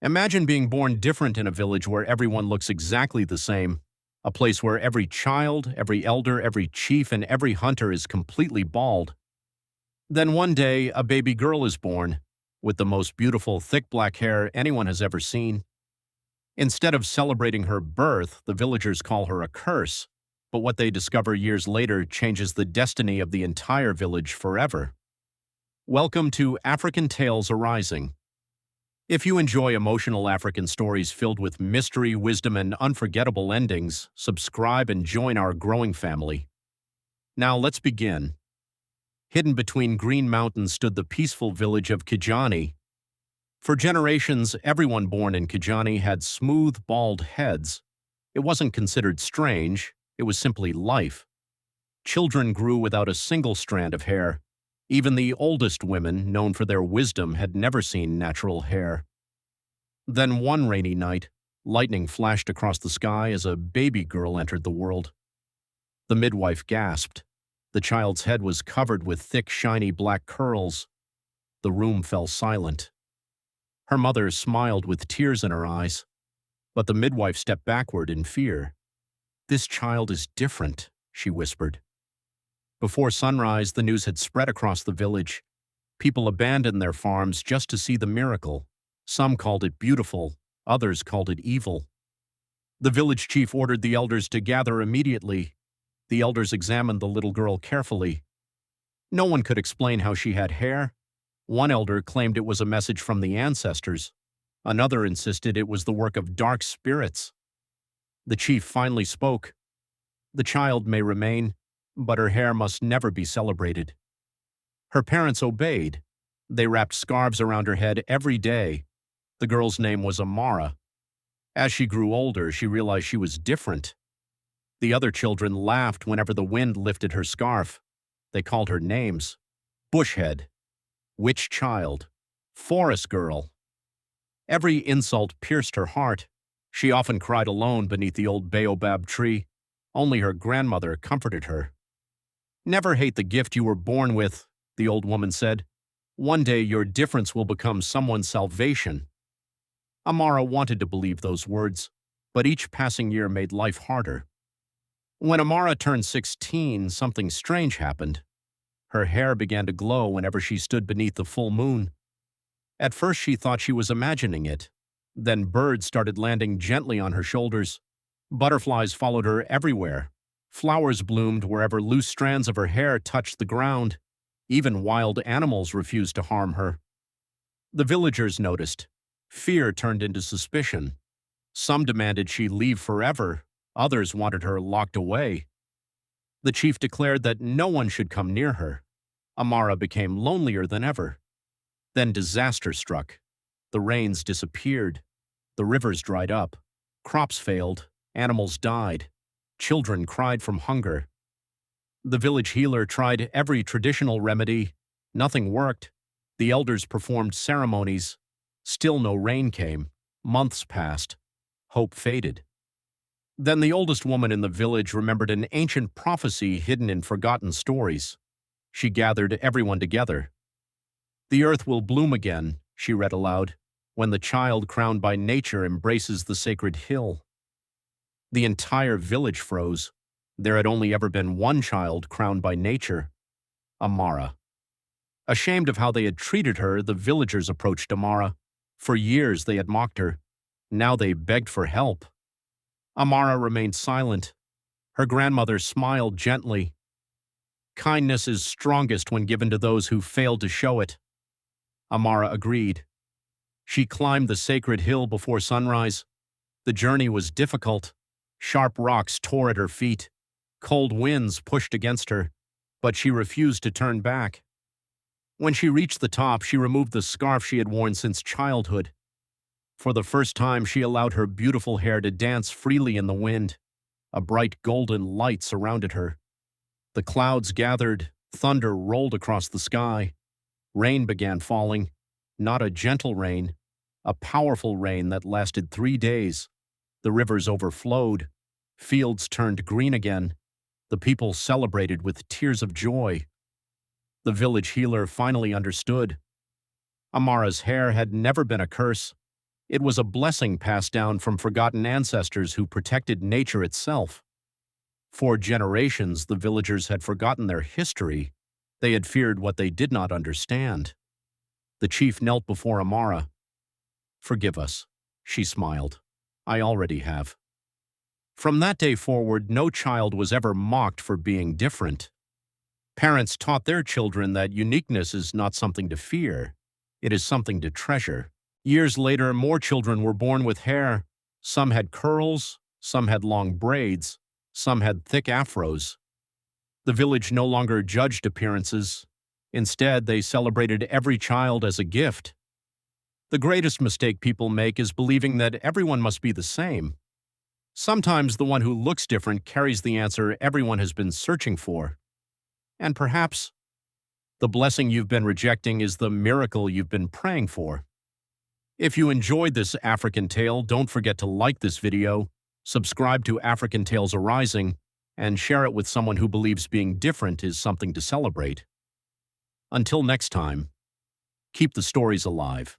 Imagine being born different in a village where everyone looks exactly the same, a place where every child, every elder, every chief, and every hunter is completely bald. Then one day, a baby girl is born, with the most beautiful thick black hair anyone has ever seen. Instead of celebrating her birth, the villagers call her a curse, but what they discover years later changes the destiny of the entire village forever. Welcome to African Tales Arising. If you enjoy emotional African stories filled with mystery, wisdom, and unforgettable endings, subscribe and join our growing family. Now let's begin. Hidden between green mountains stood the peaceful village of Kijani. For generations, everyone born in Kijani had smooth, bald heads. It wasn't considered strange, it was simply life. Children grew without a single strand of hair. Even the oldest women, known for their wisdom, had never seen natural hair. Then one rainy night, lightning flashed across the sky as a baby girl entered the world. The midwife gasped. The child's head was covered with thick, shiny black curls. The room fell silent. Her mother smiled with tears in her eyes, but the midwife stepped backward in fear. "This child is different," she whispered. Before sunrise, the news had spread across the village. People abandoned their farms just to see the miracle. Some called it beautiful, others called it evil. The village chief ordered the elders to gather immediately. The elders examined the little girl carefully. No one could explain how she had hair. One elder claimed it was a message from the ancestors. Another insisted it was the work of dark spirits. The chief finally spoke. "The child may remain, but her hair must never be celebrated." Her parents obeyed. They wrapped scarves around her head every day. The girl's name was Amara. As she grew older, she realized she was different. The other children laughed whenever the wind lifted her scarf. They called her names: Bushhead, Witch Child, Forest Girl. Every insult pierced her heart. She often cried alone beneath the old baobab tree. Only her grandmother comforted her. "Never hate the gift you were born with," the old woman said. "One day your difference will become someone's salvation." Amara wanted to believe those words, but each passing year made life harder. When Amara turned 16, something strange happened. Her hair began to glow whenever she stood beneath the full moon. At first she thought she was imagining it. Then birds started landing gently on her shoulders. Butterflies followed her everywhere. Flowers bloomed wherever loose strands of her hair touched the ground. Even wild animals refused to harm her. The villagers noticed. Fear turned into suspicion. Some demanded she leave forever. Others wanted her locked away. The chief declared that no one should come near her. Amara became lonelier than ever. Then disaster struck. The rains disappeared. The rivers dried up. Crops failed. Animals died. Children cried from hunger. The village healer tried every traditional remedy. Nothing worked. The elders performed ceremonies. Still no rain came. Months passed. Hope faded. Then the oldest woman in the village remembered an ancient prophecy hidden in forgotten stories. She gathered everyone together. "The earth will bloom again," she read aloud, "when the child crowned by nature embraces the sacred hill." The entire village froze. There had only ever been one child crowned by nature: Amara. Ashamed of how they had treated her, the villagers approached Amara. For years they had mocked her. Now they begged for help. Amara remained silent. Her grandmother smiled gently. "Kindness is strongest when given to those who fail to show it." Amara agreed. She climbed the sacred hill before sunrise. The journey was difficult. Sharp rocks tore at her feet. Cold winds pushed against her, but she refused to turn back. When she reached the top, she removed the scarf she had worn since childhood. For the first time, she allowed her beautiful hair to dance freely in the wind. A bright golden light surrounded her. The clouds gathered, thunder rolled across the sky. Rain began falling, not a gentle rain, a powerful rain that lasted 3 days. The rivers overflowed. Fields turned green again. The people celebrated with tears of joy. The village healer finally understood. Amara's hair had never been a curse. It was a blessing passed down from forgotten ancestors who protected nature itself. For generations, the villagers had forgotten their history. They had feared what they did not understand. The chief knelt before Amara. "Forgive us," she smiled. "I already have." From that day forward, no child was ever mocked for being different. Parents taught their children that uniqueness is not something to fear. It is something to treasure. Years later, more children were born with hair. Some had curls, some had long braids, some had thick afros. The village no longer judged appearances. Instead, they celebrated every child as a gift. The greatest mistake people make is believing that everyone must be the same. Sometimes the one who looks different carries the answer everyone has been searching for. And perhaps the blessing you've been rejecting is the miracle you've been praying for. If you enjoyed this African tale, don't forget to like this video, subscribe to African Tales Arising, and share it with someone who believes being different is something to celebrate. Until next time, keep the stories alive.